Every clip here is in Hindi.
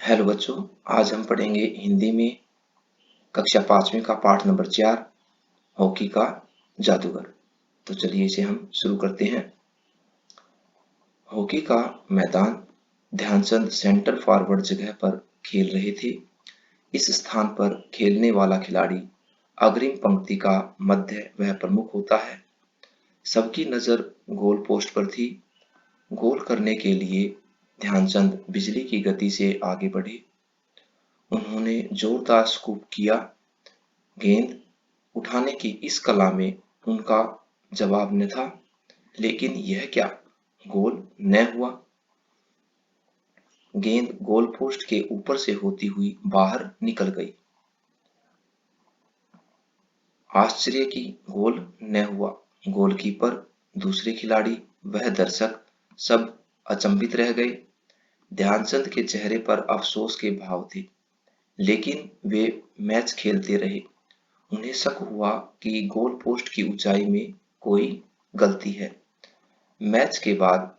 हेलो बच्चों, आज हम पढ़ेंगे हिंदी में कक्षा 5वीं का पाठ नंबर 4 हॉकी का जादूगर। तो चलिए इसे हम शुरू करते हैं। हॉकी का मैदान ध्यानचंद सेंटर फॉरवर्ड जगह पर खेल रहे थे। इस स्थान पर खेलने वाला खिलाड़ी अग्रिम पंक्ति का मध्य वह प्रमुख होता है। सबकी नजर गोल पोस्ट पर थी। गोल करने के लिए ध्यानचंद बिजली की गति से आगे बढ़े। उन्होंने जोरदार स्कूप किया। गेंद उठाने की इस कला में उनका जवाब न था, लेकिन यह क्या गोल न हुआ। गेंद गोल पोस्ट के ऊपर से होती हुई बाहर निकल गई। आश्चर्य की गोल न हुआ। गोलकीपर, दूसरे खिलाड़ी, वह दर्शक सब अचंभित रह गए। ध्यानचंद के चेहरे पर अफसोस के भाव थे, लेकिन वे मैच खेलते रहे। उन्हें शक हुआ कि गोल पोस्ट की ऊंचाई में कोई गलती है। मैच के बाद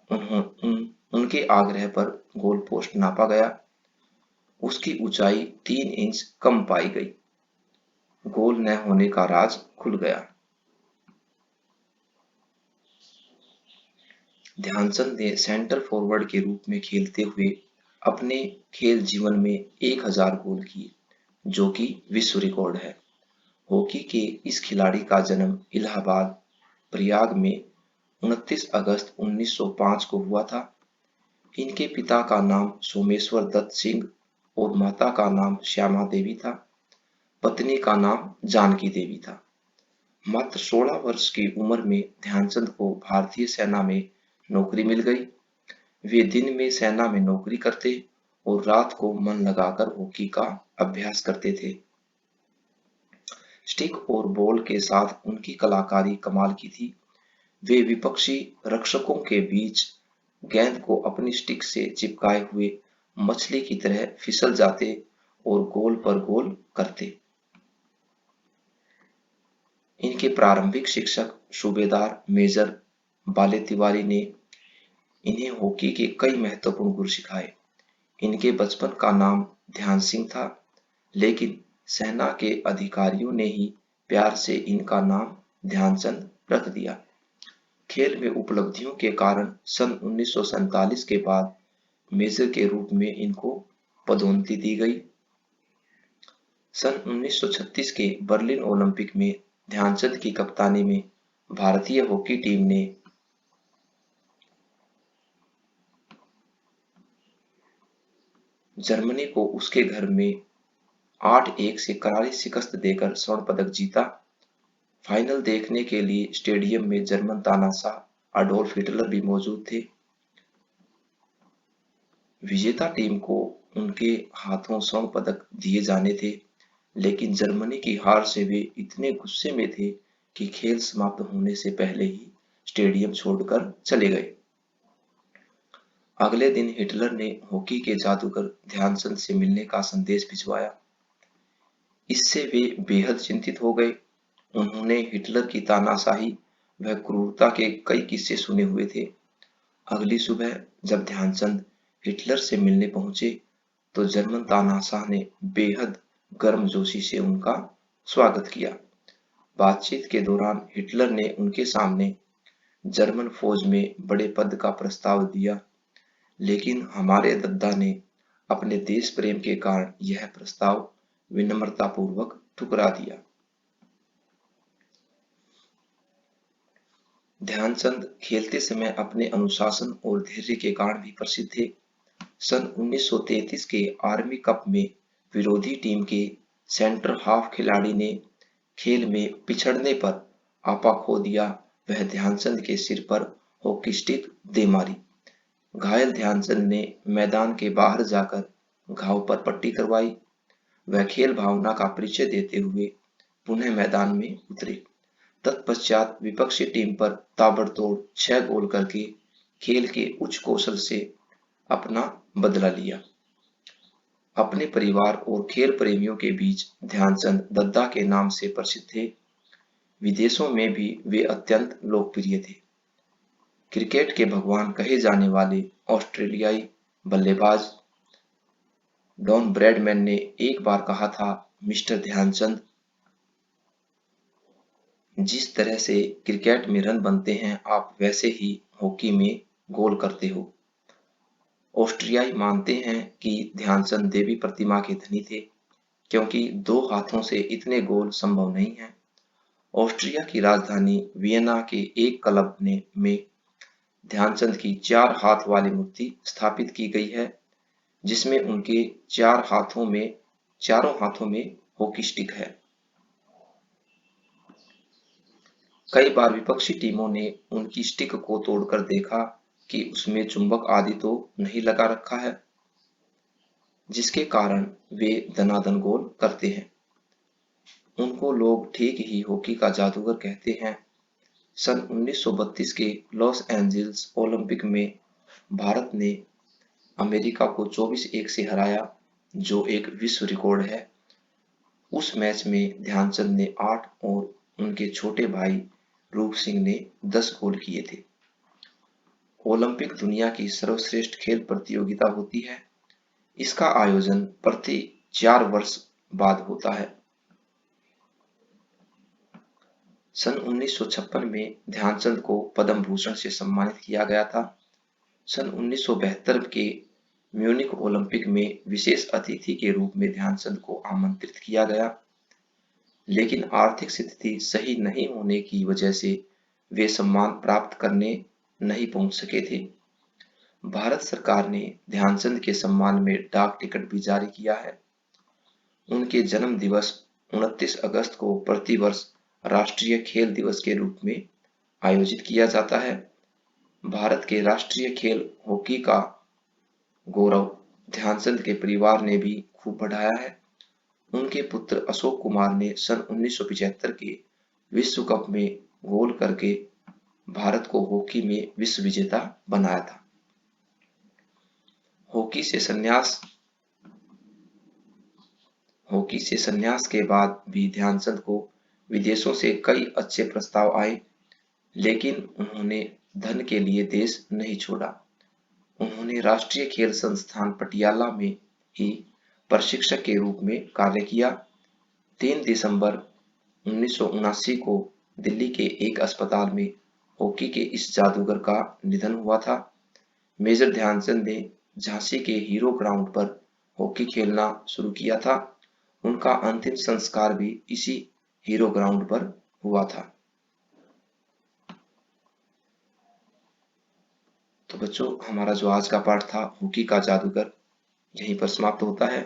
उनके आग्रह पर गोल पोस्ट नापा गया। उसकी ऊंचाई 3 इंच कम पाई गई। गोल न होने का राज खुल गया। ध्यानचंद ने सेंटर फॉरवर्ड के रूप में खेलते हुए अपने खेल जीवन में 1000 गोल किए, जो कि विश्व रिकॉर्ड है। हॉकी के इस खिलाड़ी का जन्म इलाहाबाद, प्रयाग में 29 अगस्त 1905 को हुआ था। इनके पिता का नाम सोमेश्वर दत्त सिंह और माता का नाम श्यामा देवी था। पत्नी का नाम जानकी देवी था। मात्र 16 वर्ष की उम्र में ध्यानचंद को भारतीय सेना में नौकरी मिल गई। वे दिन में सेना में नौकरी करते और रात को मन लगाकर हॉकी का अभ्यास करते थे। स्टिक और बॉल के साथ उनकी कलाकारी कमाल की थी। वे विपक्षी रक्षकों के बीच गेंद को अपनी स्टिक से चिपकाए हुए मछली की तरह फिसल जाते और गोल पर गोल करते। इनके प्रारंभिक शिक्षक सूबेदार मेजर बाले तिवारी ने इन्हें हॉकी के कई महत्वपूर्ण गुर सिखाए। इनके बचपन का नाम ध्यान सिंह था, लेकिन सेना के अधिकारियों ने ही प्यार से इनका नाम ध्यानचंद रख दिया। खेल में उपलब्धियों के कारण सन 1947 के बाद मेजर के रूप में इनको पदोन्नति दी गई। सन 1936 के बर्लिन ओलंपिक में ध्यानचंद की कप्तानी में भारतीय हॉकी टीम ने जर्मनी को उसके घर में 8-1 से करारी शिकस्त देकर स्वर्ण पदक जीता। फाइनल देखने के लिए स्टेडियम में जर्मन तानाशाह अडोल्फ हिटलर भी मौजूद थे। विजेता टीम को उनके हाथों स्वर्ण पदक दिए जाने थे, लेकिन जर्मनी की हार से वे इतने गुस्से में थे कि खेल समाप्त होने से पहले ही स्टेडियम छोड़कर चले गए। अगले दिन हिटलर ने हॉकी के जादूगर ध्यानचंद से मिलने का संदेश भिजवाया। इससे वे बेहद चिंतित हो गए। उन्होंने हिटलर की तानाशाही व क्रूरता के कई किस्से सुने हुए थे। अगली सुबह जब ध्यानचंद हिटलर से मिलने पहुंचे, तो जर्मन तानाशाह ने बेहद गर्मजोशी से उनका स्वागत किया। बातचीत के दौरान हिटलर ने उनके सामने जर्मन फौज में बड़े पद का प्रस्ताव दिया, लेकिन हमारे दद्दा ने अपने देश प्रेम के कारण यह प्रस्ताव विनम्रतापूर्वक ठुकरा दिया। ध्यानचंद खेलते समय अपने अनुशासन और धैर्य के कारण भी प्रसिद्ध थे। सन 1933 के आर्मी कप में विरोधी टीम के सेंटर हाफ खिलाड़ी ने खेल में पिछड़ने पर आपा खो दिया। वह ध्यानचंद के सिर पर हॉकी स्टिक दे मारी। घायल ध्यानचंद ने मैदान के बाहर जाकर घाव पर पट्टी करवाई। वह खेल भावना का परिचय देते हुए पुनः मैदान में उतरे। तत्पश्चात विपक्षी टीम पर ताबड़तोड़ 6 गोल करके खेल के उच्च कौशल से अपना बदला लिया। अपने परिवार और खेल प्रेमियों के बीच ध्यानचंद दद्दा के नाम से प्रसिद्ध थे। विदेशों में भी वे अत्यंत लोकप्रिय थे। क्रिकेट के भगवान कहे जाने वाले ऑस्ट्रेलियाई बल्लेबाज डॉन ब्रैडमैन ने एक बार कहा था, मिस्टर ध्यानचंद, जिस तरह से क्रिकेट में रन बनते हैं आप वैसे ही हॉकी में गोल करते हो। ऑस्ट्रियाई मानते हैं कि ध्यानचंद देवी प्रतिमा के धनी थे, क्योंकि दो हाथों से इतने गोल संभव नहीं है। ऑस्ट्रिया की राजधानी वियना के एक क्लब ने में ध्यानचंद की 4 हाथ वाली मूर्ति स्थापित की गई है, जिसमें उनके चारों हाथों में हॉकी स्टिक है। कई बार विपक्षी टीमों ने उनकी स्टिक को तोड़कर देखा कि उसमें चुंबक आदि तो नहीं लगा रखा है, जिसके कारण वे दनादन गोल करते हैं। उनको लोग ठीक ही हॉकी का जादूगर कहते हैं। सन 1932 के लॉस एंजिल्स ओलंपिक में भारत ने अमेरिका को 24-1 से हराया, जो एक विश्व रिकॉर्ड है। उस मैच में ध्यानचंद ने 8 और उनके छोटे भाई रूप सिंह ने 10 गोल किए थे। ओलंपिक दुनिया की सर्वश्रेष्ठ खेल प्रतियोगिता होती है। इसका आयोजन प्रति 4 वर्ष बाद होता है। सन 1956 में ध्यानचंद को पद्म भूषण से सम्मानित किया गया था। सन 1972 के म्यूनिख ओलंपिक में विशेष अतिथि के रूप में ध्यानचंद को आमंत्रित किया गया, लेकिन आर्थिक स्थिति सही नहीं होने की वजह से वे सम्मान प्राप्त करने नहीं पहुंच सके थे। भारत सरकार ने ध्यानचंद के सम्मान में डाक टिकट भी जारी किया है। उनके जन्म दिवस 29 अगस्त को प्रतिवर्ष राष्ट्रीय खेल दिवस के रूप में आयोजित किया जाता है। भारत के राष्ट्रीय खेल हॉकी का गौरव ध्यानचंद के परिवार ने भी खूब बढ़ाया है। उनके पुत्र अशोक कुमार ने सन 1975 के विश्व कप में गोल करके भारत को हॉकी में विश्व विजेता बनाया था। हॉकी से संन्यास हॉकी से संन्यास के बाद भी ध्यानचंद को विदेशों से कई अच्छे प्रस्ताव आए, लेकिन उन्होंने धन के लिए देश नहीं छोड़ा। उन्होंने राष्ट्रीय खेल संस्थान पटियाला में ही प्रशिक्षक के रूप में कार्य किया। 3 दिसंबर 1979 को दिल्ली के एक अस्पताल में हॉकी के इस जादूगर का निधन हुआ था। मेजर ध्यानचंद ने झांसी के हीरो ग्राउंड पर हॉकी खेलना शुरू किया था। उनका अंतिम संस्कार भी इसी हीरो ग्राउंड पर हुआ था। तो बच्चों, हमारा जो आज का पाठ था हॉकी का जादूगर, यहीं पर समाप्त होता है।